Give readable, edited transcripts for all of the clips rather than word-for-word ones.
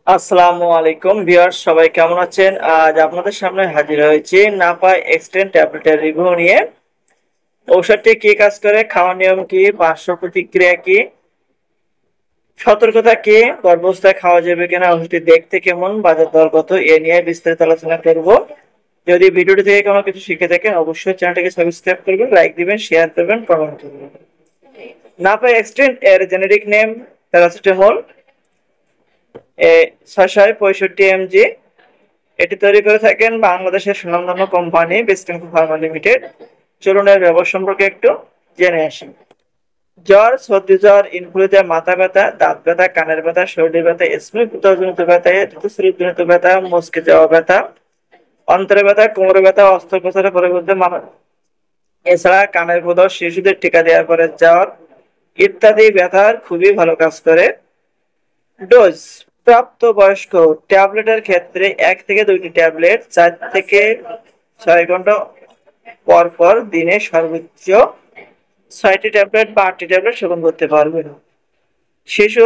আসসালামু আলাইকুম ভিউয়ার্স, সবাই কেমন আছেন? আজ আপনাদের সামনে হাজির হয়েছি নাপা এক্সটেন্ড ট্যাবলেটের রিভিউ নিয়ে। ঔষধটি কি কাজ করে, খাওয়ার নিয়ম কি, পার্শ্ব প্রতিক্রিয়া কি, সতর্কতা কি, গর্ভাবস্থায় খাওয়া যাবে কিনা, ওষুধটি দেখতে কেমন, বাজার দর কত, এ নিয়ে বিস্তারিত আলোচনা করব। যদি ভিডিওটি থেকে কোনো কিছু শিখে থাকেন অবশ্যই চ্যানেলটিকে সাবস্ক্রাইব করবেন, লাইক দিবেন, শেয়ার করবেন, কমেন্ট করবেন। নাপা এক্সটেন্ড এর জেনেরিক নেম প্যারাসিটামল, 665 mg। এটি তৈরি করে থাকেন বাংলাদেশের সুনামধন্য কোম্পানি বেস্টিং ফার্মা লিমিটেড। চলুন এর ব্যবহার সম্পর্কে একটু জেনে আসি। জ্বর, সর্দি জ্বর, ইনফ্লুয়েঞ্জা, মাথা ব্যথা, দাঁত ব্যথা, কানের ব্যথা, শরীরের ব্যথা, স্মৃতিজনিত ব্যথা, ঋতুস্রাবজনিত ব্যথা, মস্কে যাওয়া ব্যথা, অন্তরে ব্যথা, কোমরে ব্যথা, অস্ত্রোপচারের পরবর্তী এছাড়া কানের প্রদাহ, শিশুদের টিকা দেওয়ার পরে জ্বর ইত্যাদি ব্যথার খুবই ভালো কাজ করে। ডোজ: প্রাপ্তবয়স্ক ট্যাবলেটের ক্ষেত্রে 1 থেকে 2টি ট্যাবলেট 4 থেকে 6 ঘন্টা পর পর দিনে সর্বোচ্চ 6টি ট্যাবলেট বা 8টি ট্যাবলেট সেবন করতে পারবেন। শিশু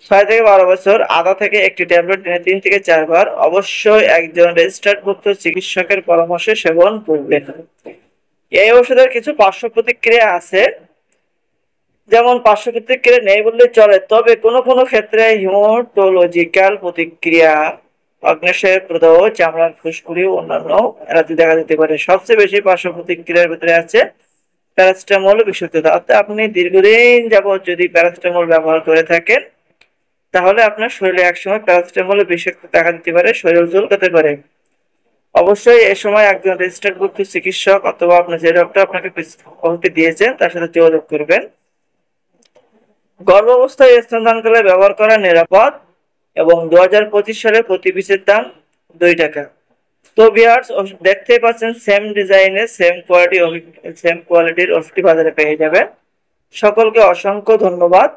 6 থেকে 12 বছর আধা থেকে একটি ট্যাবলেট দিনে 3 থেকে 4 বার অবশ্যই একজন রেজিস্টার্ডভুক্ত চিকিৎসকের পরামর্শে সেবন করবেন। এই ওষুধের কিছু পার্শ্ব প্রতিক্রিয়া আছে, যেমন পার্শ্ব প্রতিক্রিয়া নেই বললে চলে, তবে কোনো কোনো ক্ষেত্রে হিমাটোলজিক্যাল প্রতিক্রিয়া, অগ্ন্যাশয় প্রদাহ, চামড়ার ফুসকুড়ি ও অন্যান্য অ্যালার্জি দেখা দিতে পারে। সবচেয়ে বেশি পার্শ্ব প্রতিক্রিয়ার ভিতরে আছে প্যারাসিটামল বিষাক্ততা। অর্থাৎ আপনি দীর্ঘদিন যাবৎ যদি প্যারাসিটামল ব্যবহার করে থাকেন তাহলে আপনার শরীরে একসময় প্যারাসিটামলের বিষাক্ত দেখা দিতে পারে, শরীর চুলকাতে পারে। অবশ্যই এ সময় একজন রেজিস্টার্ডভুক্ত চিকিৎসক অথবা আপনার যে ডক্টর আপনাকে ওষুধটি দিয়েছেন তার সাথে যোগাযোগ করবেন। গর্ভাবস্থায় স্তনদানকালে ব্যবহার করা নিরাপদ এবং 2025 সালে প্রতি পিসের দাম 2 টাকা। তো ভিউয়ার্স, দেখতেই পাচ্ছেন সেম ডিজাইনে সেম কোয়ালিটির ওষুধটি বাজারে পেয়ে যাবেন। সকলকে অসংখ্য ধন্যবাদ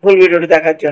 ফুল ভিডিওটি দেখার জন্য।